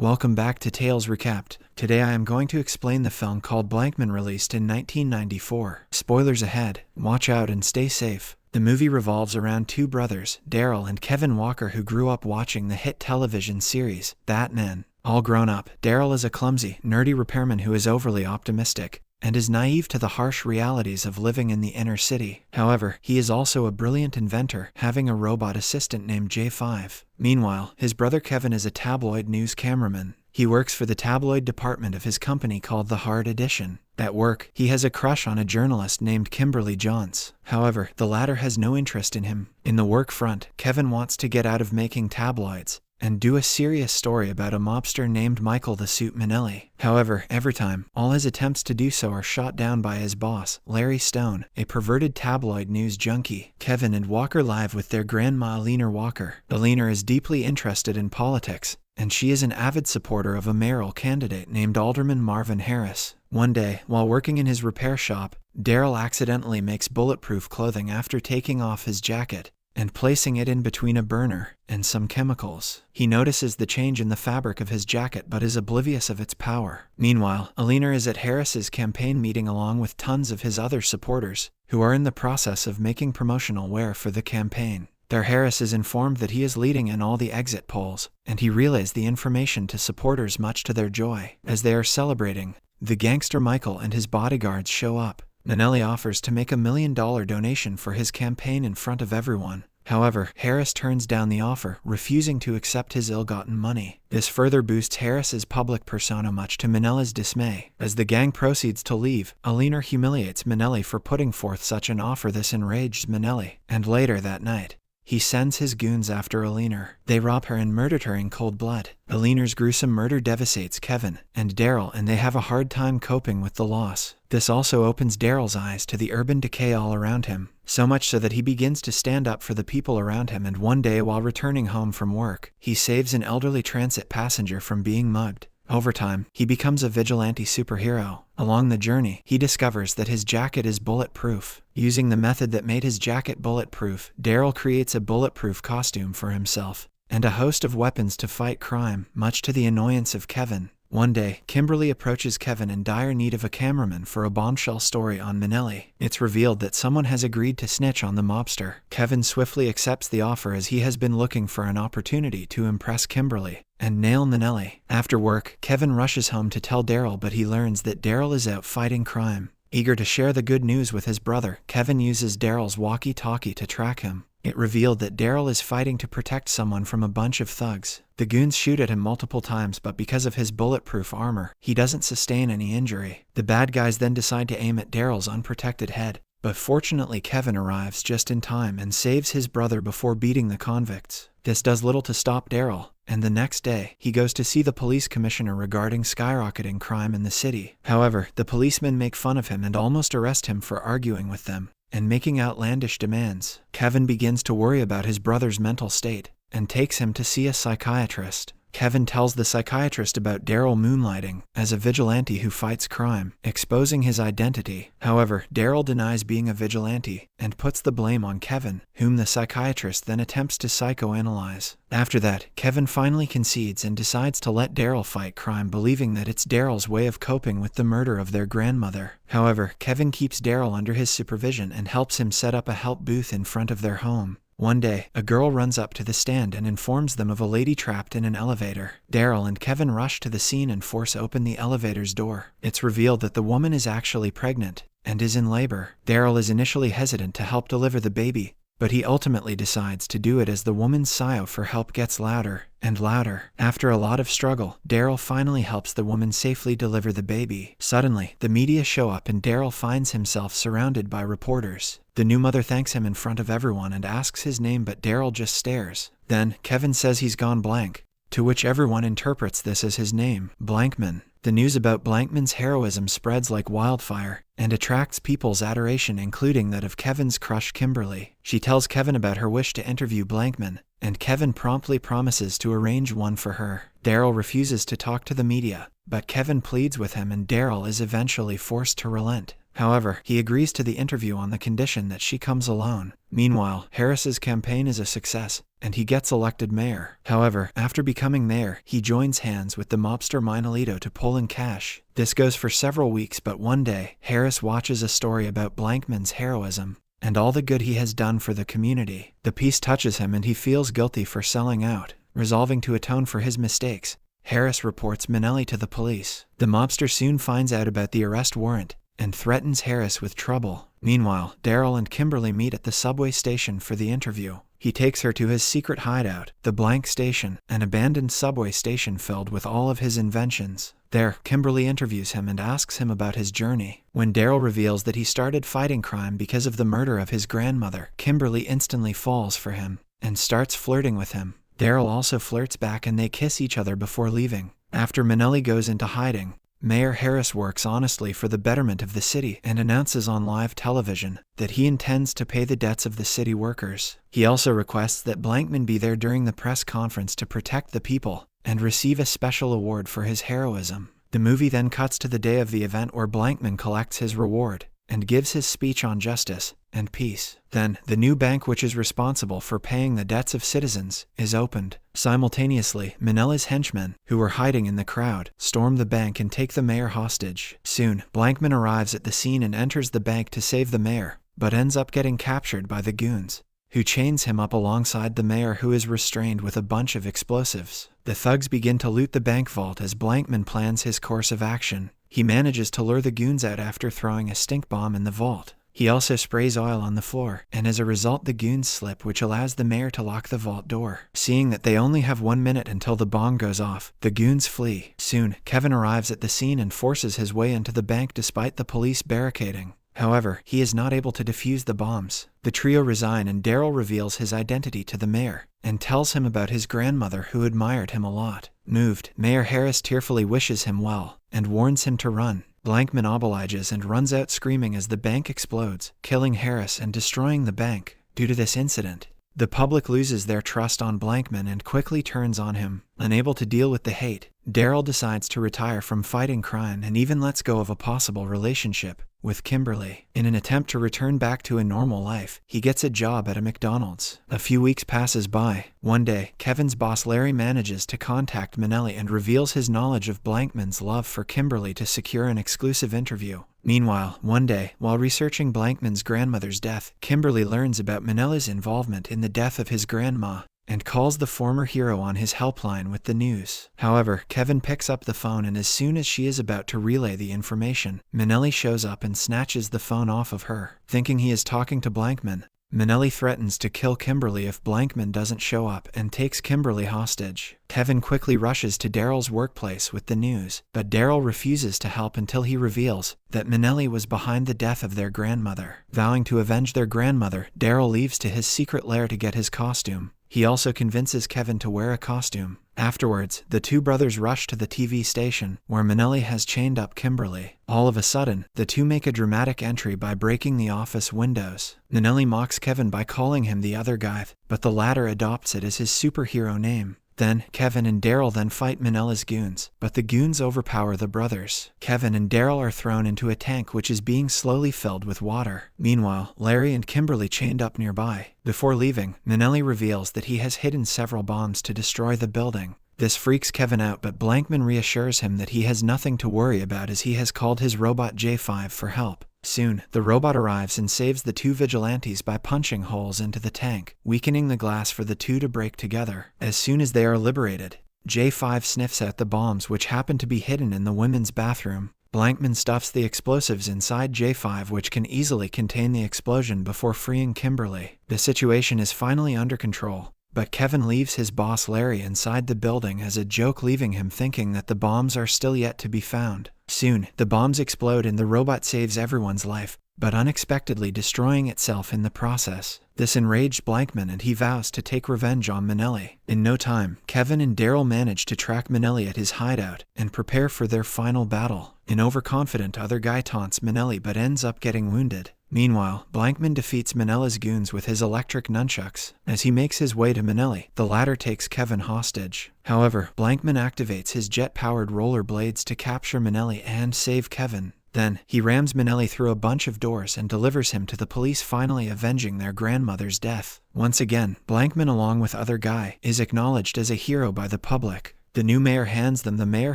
Welcome back to Tales Recapped. Today I am going to explain the film called Blankman, released in 1994. Spoilers ahead, watch out and stay safe. The movie revolves around two brothers, Daryl and Kevin Walker, who grew up watching the hit television series, Batman. All grown up, Daryl is a clumsy, nerdy repairman who is overly optimistic and is naive to the harsh realities of living in the inner city. However, he is also a brilliant inventor, having a robot assistant named J5. Meanwhile, his brother Kevin is a tabloid news cameraman. He works for the tabloid department of his company called The Hard Edition. At work, he has a crush on a journalist named Kimberly Johns. However, the latter has no interest in him. In the work front, Kevin wants to get out of making tabloids and do a serious story about a mobster named Michael the Suit Minnelli. However, every time, all his attempts to do so are shot down by his boss, Larry Stone, a perverted tabloid news junkie. Kevin and Walker live with their grandma Alina Walker. Alina is deeply interested in politics, and she is an avid supporter of a mayoral candidate named Alderman Marvin Harris. One day, while working in his repair shop, Daryl accidentally makes bulletproof clothing after taking off his jacket and placing it in between a burner and some chemicals. He notices the change in the fabric of his jacket but is oblivious of its power. Meanwhile, Alina is at Harris's campaign meeting along with tons of his other supporters, who are in the process of making promotional wear for the campaign. There, Harris is informed that he is leading in all the exit polls, and he relays the information to supporters much to their joy. As they are celebrating, the gangster Michael and his bodyguards show up. Minnelli offers to make $1 million donation for his campaign in front of everyone. However, Harris turns down the offer, refusing to accept his ill-gotten money. This further boosts Harris's public persona, much to Minnelli's dismay. As the gang proceeds to leave, Alina humiliates Minnelli for putting forth such an offer. This enraged Minnelli, and later that night, he sends his goons after Alina. They rob her and murder her in cold blood. Alina's gruesome murder devastates Kevin and Daryl, and they have a hard time coping with the loss. This also opens Daryl's eyes to the urban decay all around him, so much so that he begins to stand up for the people around him, and one day while returning home from work, he saves an elderly transit passenger from being mugged. Over time, he becomes a vigilante superhero. Along the journey, he discovers that his jacket is bulletproof. Using the method that made his jacket bulletproof, Daryl creates a bulletproof costume for himself and a host of weapons to fight crime, much to the annoyance of Kevin. One day, Kimberly approaches Kevin in dire need of a cameraman for a bombshell story on Minnelli. It's revealed that someone has agreed to snitch on the mobster. Kevin swiftly accepts the offer as he has been looking for an opportunity to impress Kimberly and nail Minnelli. After work, Kevin rushes home to tell Daryl, but he learns that Daryl is out fighting crime. Eager to share the good news with his brother, Kevin uses Daryl's walkie-talkie to track him. It revealed that Daryl is fighting to protect someone from a bunch of thugs. The goons shoot at him multiple times, but because of his bulletproof armor, he doesn't sustain any injury. The bad guys then decide to aim at Daryl's unprotected head, but fortunately Kevin arrives just in time and saves his brother before beating the convicts. This does little to stop Daryl, and the next day, he goes to see the police commissioner regarding skyrocketing crime in the city. However, the policemen make fun of him and almost arrest him for arguing with them and making outlandish demands. Kevin begins to worry about his brother's mental state and takes him to see a psychiatrist. Kevin tells the psychiatrist about Daryl moonlighting as a vigilante who fights crime, exposing his identity. However, Daryl denies being a vigilante and puts the blame on Kevin, whom the psychiatrist then attempts to psychoanalyze. After that, Kevin finally concedes and decides to let Daryl fight crime, believing that it's Daryl's way of coping with the murder of their grandmother. However, Kevin keeps Daryl under his supervision and helps him set up a help booth in front of their home. One day, a girl runs up to the stand and informs them of a lady trapped in an elevator. Daryl and Kevin rush to the scene and force open the elevator's door. It's revealed that the woman is actually pregnant and is in labor. Daryl is initially hesitant to help deliver the baby, but he ultimately decides to do it as the woman's sigh for help gets louder and louder. After a lot of struggle, Daryl finally helps the woman safely deliver the baby. Suddenly, the media show up and Daryl finds himself surrounded by reporters. The new mother thanks him in front of everyone and asks his name, but Daryl just stares. Then, Kevin says he's gone blank, to which everyone interprets this as his name, Blankman. The news about Blankman's heroism spreads like wildfire and attracts people's adoration, including that of Kevin's crush Kimberly. She tells Kevin about her wish to interview Blankman, and Kevin promptly promises to arrange one for her. Daryl refuses to talk to the media, but Kevin pleads with him and Daryl is eventually forced to relent. However, he agrees to the interview on the condition that she comes alone. Meanwhile, Harris's campaign is a success, and he gets elected mayor. However, after becoming mayor, he joins hands with the mobster Minolito to pull in cash. This goes for several weeks, but one day, Harris watches a story about Blankman's heroism and all the good he has done for the community. The piece touches him and he feels guilty for selling out. Resolving to atone for his mistakes, Harris reports Minnelli to the police. The mobster soon finds out about the arrest warrant and threatens Harris with trouble. Meanwhile, Daryl and Kimberly meet at the subway station for the interview. He takes her to his secret hideout, the Blank Station, an abandoned subway station filled with all of his inventions. There, Kimberly interviews him and asks him about his journey. When Daryl reveals that he started fighting crime because of the murder of his grandmother, Kimberly instantly falls for him and starts flirting with him. Daryl also flirts back and they kiss each other before leaving. After Minnelli goes into hiding, Mayor Harris works honestly for the betterment of the city and announces on live television that he intends to pay the debts of the city workers. He also requests that Blankman be there during the press conference to protect the people and receive a special award for his heroism. The movie then cuts to the day of the event where Blankman collects his reward and gives his speech on justice and peace. Then, the new bank, which is responsible for paying the debts of citizens, is opened. Simultaneously, Minnelli's henchmen, who were hiding in the crowd, storm the bank and take the mayor hostage. Soon, Blankman arrives at the scene and enters the bank to save the mayor, but ends up getting captured by the goons, who chains him up alongside the mayor, who is restrained with a bunch of explosives. The thugs begin to loot the bank vault as Blankman plans his course of action. He manages to lure the goons out after throwing a stink bomb in the vault. He also sprays oil on the floor, and as a result the goons slip, which allows the mayor to lock the vault door. Seeing that they only have 1 minute until the bomb goes off, the goons flee. Soon, Kevin arrives at the scene and forces his way into the bank despite the police barricading. However, he is not able to defuse the bombs. The trio resign and Daryl reveals his identity to the mayor and tells him about his grandmother, who admired him a lot. Moved, Mayor Harris tearfully wishes him well and warns him to run. Blankman obliges and runs out screaming as the bank explodes, killing Harris and destroying the bank. Due to this incident, the public loses their trust on Blankman and quickly turns on him. Unable to deal with the hate, Daryl decides to retire from fighting crime and even lets go of a possible relationship with Kimberly. In an attempt to return back to a normal life, he gets a job at a McDonald's. A few weeks passes by. One day, Kevin's boss Larry manages to contact Minnelli and reveals his knowledge of Blankman's love for Kimberly to secure an exclusive interview. Meanwhile, one day, while researching Blankman's grandmother's death, Kimberly learns about Minnelli's involvement in the death of his grandma and calls the former hero on his helpline with the news. However, Kevin picks up the phone, and as soon as she is about to relay the information, Minnelli shows up and snatches the phone off of her. Thinking he is talking to Blankman, Minnelli threatens to kill Kimberly if Blankman doesn't show up and takes Kimberly hostage. Kevin quickly rushes to Daryl's workplace with the news, but Daryl refuses to help until he reveals that Minnelli was behind the death of their grandmother. Vowing to avenge their grandmother, Daryl leaves to his secret lair to get his costume. He also convinces Kevin to wear a costume. Afterwards, the two brothers rush to the TV station, where Minnelli has chained up Kimberly. All of a sudden, the two make a dramatic entry by breaking the office windows. Minnelli mocks Kevin by calling him the other guy, but the latter adopts it as his superhero name. Then, Kevin and Daryl then fight Minnelli's goons, but the goons overpower the brothers. Kevin and Daryl are thrown into a tank which is being slowly filled with water. Meanwhile, Larry and Kimberly chained up nearby. Before leaving, Minnelli reveals that he has hidden several bombs to destroy the building. This freaks Kevin out, but Blankman reassures him that he has nothing to worry about as he has called his robot J5 for help. Soon, the robot arrives and saves the two vigilantes by punching holes into the tank, weakening the glass for the two to break together. As soon as they are liberated, J5 sniffs out the bombs which happen to be hidden in the women's bathroom. Blankman stuffs the explosives inside J5, which can easily contain the explosion before freeing Kimberly. The situation is finally under control, but Kevin leaves his boss Larry inside the building as a joke, leaving him thinking that the bombs are still yet to be found. Soon, the bombs explode and the robot saves everyone's life, but unexpectedly destroying itself in the process. This enraged Blankman and he vows to take revenge on Minnelli. In no time, Kevin and Daryl manage to track Minnelli at his hideout and prepare for their final battle. An overconfident other guy taunts Minnelli but ends up getting wounded. Meanwhile, Blankman defeats Minnelli's goons with his electric nunchucks. As he makes his way to Minnelli, the latter takes Kevin hostage. However, Blankman activates his jet-powered roller blades to capture Minnelli and save Kevin. Then, he rams Minnelli through a bunch of doors and delivers him to the police, finally avenging their grandmother's death. Once again, Blankman, along with other Guy, is acknowledged as a hero by the public. The new mayor hands them the Mayor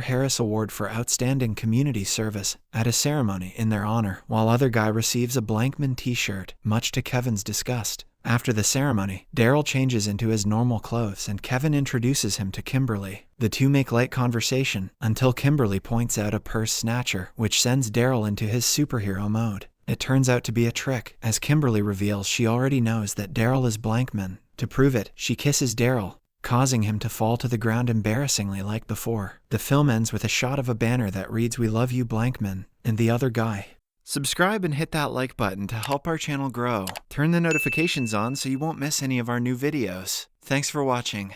Harris Award for Outstanding Community Service at a ceremony in their honor, while other Guy receives a Blankman t-shirt, much to Kevin's disgust. After the ceremony, Daryl changes into his normal clothes and Kevin introduces him to Kimberly. The two make light conversation until Kimberly points out a purse snatcher, which sends Daryl into his superhero mode. It turns out to be a trick, as Kimberly reveals she already knows that Daryl is Blankman. To prove it, she kisses Daryl, causing him to fall to the ground embarrassingly like before. The film ends with a shot of a banner that reads, "We love you, Blankman," and the other Guy. Subscribe and hit that like button to help our channel grow. Turn the notifications on so you won't miss any of our new videos. Thanks for watching.